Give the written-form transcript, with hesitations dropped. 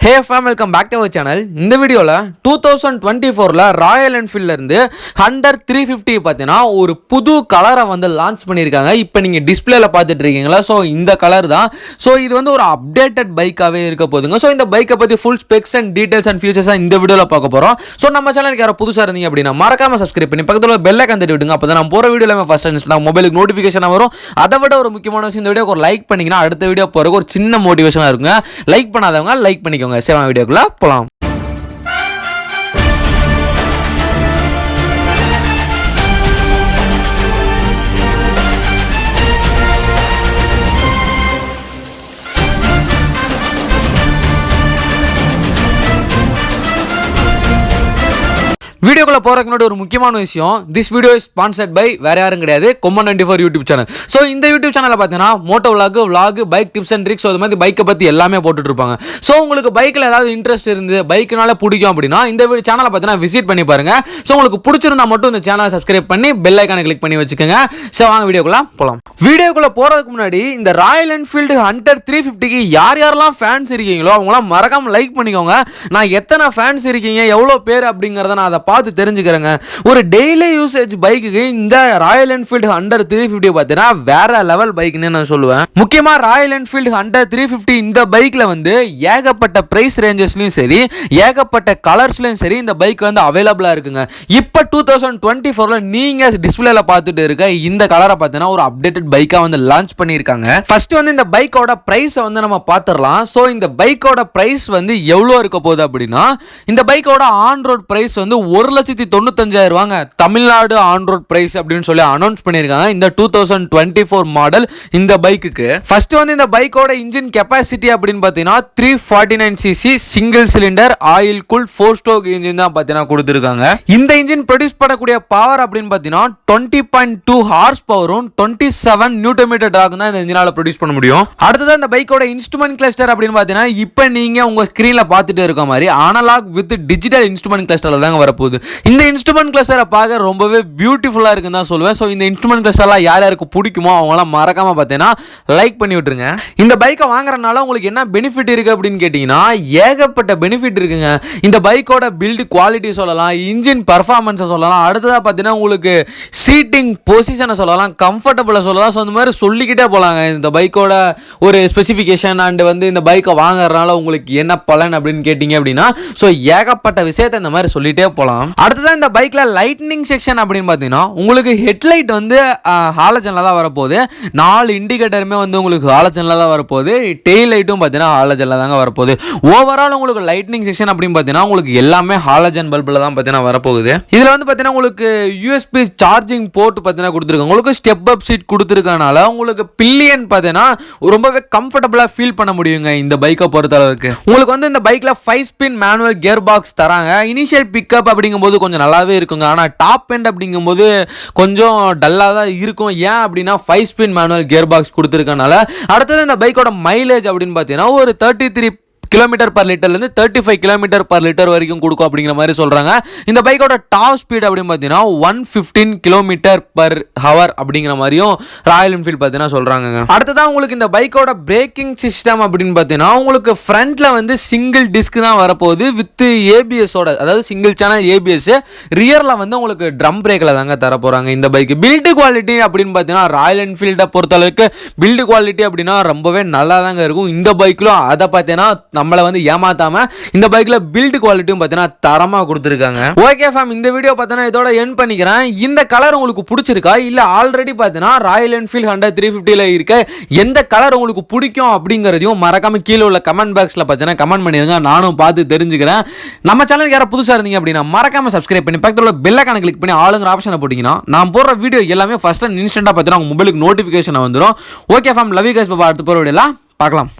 Hey fam, welcome back to our channel. இந்த வீடியோல 2024ல Royal என்ஃபீல்ட்ல இருந்து ஹண்டர் 350 பார்த்தீங்கன்னா ஒரு புது கலரை வந்து லான்ச் பண்ணியிருக்காங்க. இப்போ நீங்க டிஸ்பிளேல பார்த்துட்டு இருக்கீங்களா? ஸோ இந்த கலர் தான். ஸோ இது வந்து ஒரு அப்டேட்டட் பைக்காகவே இருக்க போதுங்க. ஸோ இந்த பைக்கை பற்றி full specs and details and ஃபீச்சர்ஸாக இந்த வீடியோவில் பார்க்க போகிறோம். ஸோ நம்ம சேனலுக்கு யாரும் புதுசாக இருந்தீங்க அப்படின்னா மறக்காம சப்ஸ்கிரைப் பண்ணி பக்கத்தில் பெல் ஐகான் தட்டி விடுங்க. அப்போ தான் நம்ம போகிற வீடியோவில் ஃபர்ஸ்ட் மொபைலுக்கு நோட்டிஃபிகேஷன் வரும். அதை விட ஒரு முக்கியமான விஷயம், இந்த வீடியோக்கு ஒரு லைக் பண்ணிங்கன்னா அடுத்த வீடியோ போகிறதுக்கு ஒரு சின்ன மோட்டிவேஷனாக இருக்குங்க. லைக் பண்ணாதவங்க லைக் பண்ணிக்கோங்க. சேவா வீடியோக்குள்ள போலாம். வீடியோக்குள்ள போறதுக்கு முன்னாடி ஒரு முக்கியமான விஷயம், this video is sponsored by வேற யாரும் கிடையாது, கொம்மன் 94 யூடியூப் சேனல். ஸோ இந்த யூடியூப் சேனலில் பார்த்தீங்கன்னா moto vlog, bike tips and tricks, அது மாதிரி பைக்கை பற்றி எல்லாமே போட்டுட்டு இருப்பாங்க. ஸோ உங்களுக்கு பைக்கில் ஏதாவது இன்ட்ரெஸ்ட் இருந்து பைக்குனால பிடிக்கும் அப்படின்னா இந்த சேனலை பார்த்தீங்கன்னா விசிட் பண்ணி பாருங்க. ஸோ உங்களுக்கு பிடிச்சிருந்தா மட்டும் இந்த சேனலை சப்ஸ்கிரைப் பண்ணி பெல் ஐக்கானை கிளிக் பண்ணி வச்சுக்கோங்க. ஸோ வாங்க வீடியோக்குள்ள போகலாம். வீடியோக்குள்ள போறதுக்கு முன்னாடி இந்த ராயல் என்ஃபீல்டு ஹண்டர் 350க்கு யாரெல்லாம் ஃபேன்ஸ் இருக்கீங்களோ அவங்களாம் மறக்காம லைக் பண்ணிக்கோங்க. நான் எத்தனை ஃபேன்ஸ் இருக்கீங்க, எவ்வளோ பேர் அப்படிங்கிறத நான் அதை பார்த்து தெரிஞ்சுக்கிறேங்க. ஒரு டெய்லி யூசேஜ் பைக்குக்கு இந்த ராயல் என்ஃபீல்டு ஹண்டர் 350 பார்த்தீங்கன்னா வேற லெவல் பைக்னு நான் சொல்லுவேன். முக்கியமா ராயல் என்ஃபீல்டு ஹண்டர் 350 இந்த பைக்ல வந்து ஏகப்பட்ட பிரைஸ் ரேஞ்சஸ்லயும் சரி, ஏகப்பட்ட கலர்ஸ்லயும் சரி இந்த பைக் வந்து அவைலபிளா இருக்குங்க. இப்போ 2024ல நீங்க டிஸ்பிளேல பார்த்துட்டு இருக்க இந்த கலரை பார்த்தீங்கன்னா ஒரு அப்டேட்டட் பைக்கா வந்து லான்ச் பண்ணியிருக்காங்க. ஃபர்ஸ்ட் வந்து இந்த பைக்கோட பிரைஸ் வந்து நம்ம பார்த்துடலாம். ஸோ இந்த பைக்கோட பிரைஸ் வந்து எவ்வளோ இருக்க போகுது அப்படின்னா, இந்த பைக்கோட ஆன் ரோட் பிரைஸ் வந்து 1,95,000 ரூபாங்க. தமிழ்நாடு ஆன் ரோட் பிரைஸ் அப்படின்னு சொல்லி அனௌன்ஸ் பண்ணியிருக்காங்க இந்த 2024 மாடல் இந்த பைக்குக்கு. ஃபர்ஸ்ட் வந்து இந்த பைக்கோட இன்ஜின் கெப்பாசிட்டி அப்படின்னு பார்த்தீங்கன்னா 349 cc single cylinder oil cool 4 stroke engine தான் பார்த்தீங்கன்னா கொடுத்துருக்காங்க. இந்த இன்ஜின் ப்ரொடியூஸ் பண்ணக்கூடிய பவர் அப்படின்னு பார்த்தீங்கன்னா 20.2 ஹார்ஸ் பவரும் 27 நியூட்டன் மீட்டர் டார்க் தான் இந்த இன்ஜினால ப்ரொடியூஸ் பண்ண முடியும். அடுத்தது இந்த பைக்கோட இன்ஸ்ட்ருமெண்ட் கிளஸ்டர் அப்படின்னு பார்த்தீங்கன்னா இப்போ நீங்க உங்க ஸ்கிரீன்ல பார்த்துட்டு இருக்க மாதிரி அனலாக் வித் டிஜிட்டல் இன்ஸ்ட்ருமெண்ட் கிளஸ்டர்ல தாங்க வரப்போகுது. இந்த இன்ஸ்ட்ருமெண்ட் கிளஸ்டரை பார்க்க ரொம்பவே பியூட்டிஃபுல்லா இருக்குன்னு தான் சொல்லுவேன். ஸோ இந்த இன்ஸ்ட்ருமெண்ட் கிளஸ்டர்லாம் யார் யாருக்கு பிடிக்குமோ அவங்களாம் மறக்காம பார்த்தீங்கன்னா லைக் பண்ணி விட்டுருங்க. இந்த பைக்கை வாங்குறதுனால உங்களுக்கு என்ன பெனிஃபிட் இருக்கு அப்படின்னு கேட்டீங்கன்னா ஏகப்பட்ட பெனிஃபிட் இருக்குங்க. இந்த பைக்கோட பில்டு குவாலிட்டி சொல்லலாம், இன்ஜின் பர்ஃபார்மன்ஸை சொல்லலாம், அடுத்ததாக பார்த்தீங்கன்னா உங்களுக்கு சீட்டிங் பொசிஷனை சொல்லலாம், கம்ஃபர்டபுளாக சொல்லலாம். ஸோ இந்த மாதிரி சொல்லிக்கிட்டே போகலாங்க இந்த பைக்கோட ஒரு ஸ்பெசிஃபிகேஷன் அண்ட் வந்து இந்த பைக்கை வாங்குறதுனால உங்களுக்கு என்ன பலன் அப்படின்னு கேட்டிங்க அப்படின்னா ஸோ ஏகப்பட்ட விஷயத்தை இந்த மாதிரி சொல்லிட்டே போகலாம். அடுத்ததான் இந்த பைக்ல லைட்னிங் செக்ஷன் அப்படின்னு பார்த்தீங்கன்னா உங்களுக்கு ஹெட்லைட் வந்து ஹாலஜன்ல தான் வரப்போகுது. 4 இண்டிகேட்டருமே வந்து உங்களுக்கு ஹாலஜன்ல தான் வரப்போகுது. டெயில் லைட்டும் பார்த்தீங்கன்னா ஹாலஜன்ல தாங்க வரப்போகுது. ஓவரால் உங்களுக்கு லைட்னிங் செக்ஷன் அப்படின்னு பார்த்தீங்கன்னா உங்களுக்கு எல்லாமே ஹாலஜன் பல்பில் தான் பார்த்தீங்கன்னா வரப்போகுது. இதில் வந்து பார்த்தீங்கன்னா உங்களுக்கு யூஎஸ்பி சார்ஜிங் போர்ட் பார்த்தீங்கன்னா கொடுத்துருக்காங்க. உங்களுக்கு ஸ்டெப் அப் சீட் கொடுத்துருக்கனால உங்களுக்கு பில்லியன் பார்த்தீங்கன்னா ரொம்பவே கம்ஃபர்டபுளாக ஃபீல் பண்ண முடியுங்க இந்த பைக்கை பொறுத்த அளவுக்கு. உங்களுக்கு வந்து இந்த பைக்ல 5 ஸ்பின் மேனுவல் கியர் பாக்ஸ் தராங்க. இனிஷியல் பிக்கப் அப்படிங்கும்போது கொஞ்சம் நல்லாவே இருக்குங்க. ஆனால் டாப் எண்ட் அப்படிங்கும்போது கொஞ்சம் டல்லாக தான் இருக்கும். ஏன் அப்படின்னா 5 ஸ்பின் மேனுவல் கியர் பாக்ஸ் கொடுத்துருக்கனால. அடுத்தது இந்த பைக்கோட மைலேஜ் அப்படின்னு பார்த்தீங்கன்னா ஒரு 33 கிலோமீட்டர் பர் லிட்டர்லேருந்து 35 கிலோமீட்டர் பர் லிட்டர் வரைக்கும் கொடுக்கும் அப்படிங்கிற மாதிரி சொல்கிறாங்க. இந்த பைக்கோட டாப் ஸ்பீட் அப்படின்னு பார்த்தீங்கன்னா 115 கிலோமீட்டர் பர் ஹவர் அப்படிங்கிற மாதிரியும் ராயல் என்ஃபீல்ட் பார்த்தீங்கன்னா சொல்கிறாங்க. அடுத்ததான் உங்களுக்கு இந்த பைக்கோட பிரேக்கிங் சிஸ்டம் அப்படின்னு பார்த்தீங்கன்னா உங்களுக்கு ஃப்ரண்ட்ல வந்து சிங்கிள் டிஸ்க் தான் வரப்போகுது வித் ஏபிஎஸோட, அதாவது சிங்கிள் சேனல் ஏபிஎஸ். ரியரில் வந்து உங்களுக்கு ட்ரம் பிரேக்கில் தாங்க தர போகிறாங்க இந்த பைக்கு. பில்டு குவாலிட்டி அப்படின்னு பார்த்தீங்கன்னா ராயல் என்ஃபீல்டை பொறுத்தளவுக்கு பில்டு குவாலிட்டி அப்படின்னா ரொம்பவே நல்லா தாங்க இருக்கும். இந்த பைக்கிலும் அதை பார்த்தீங்கன்னா நம்மளை வந்து ஏமாத்தாம இந்த பைக்ல பில்ட் குவாலிட்டியும் பார்த்தீங்கன்னா தரமா கொடுத்துருக்காங்க. ஓகே ஃபேம், இந்த வீடியோ பார்த்தீங்கன்னா இதோட எண்ட் பண்ணிக்கிறேன். இந்த கலர் உங்களுக்கு பிடிச்சிருக்கா, இல்ல ஆல்ரெடி பார்த்தீங்கன்னா ராயல் என்ஃபீல்ட் ஹண்டர் 350ல இருக்க எந்த கலர் உங்களுக்கு பிடிக்கும் அப்படிங்கிறதையும் மறக்காம கீழே உள்ள கமெண்ட் பாக்ஸ்ல பார்த்தீங்கன்னா கமெண்ட் பண்ணிருங்க. நானும் பார்த்து தெரிஞ்சுக்கிறேன். நம்ம சேனலுக்கு யாரும் புதுசா இருந்தீங்க அப்படின்னா மறக்காம சப்ஸ்கிரைப் பண்ணி பக்கத்துல உள்ள பெல் ஐகானை கிளிக் பண்ணி ஆளுங்கிற ஆப்ஷனை போட்டீங்கன்னா நான் போடுற வீடியோ எல்லாமே ஃபர்ஸ்ட் அண்ட் இன்ஸ்டன்டா பார்த்தீங்கன்னா உங்க மொபைலுக்கு நோட்டிஃபிகேஷன் வந்துடும். Okay fam, love you guys, பாபா. அடுத்த போற வீடியோல பார்க்கலாம்.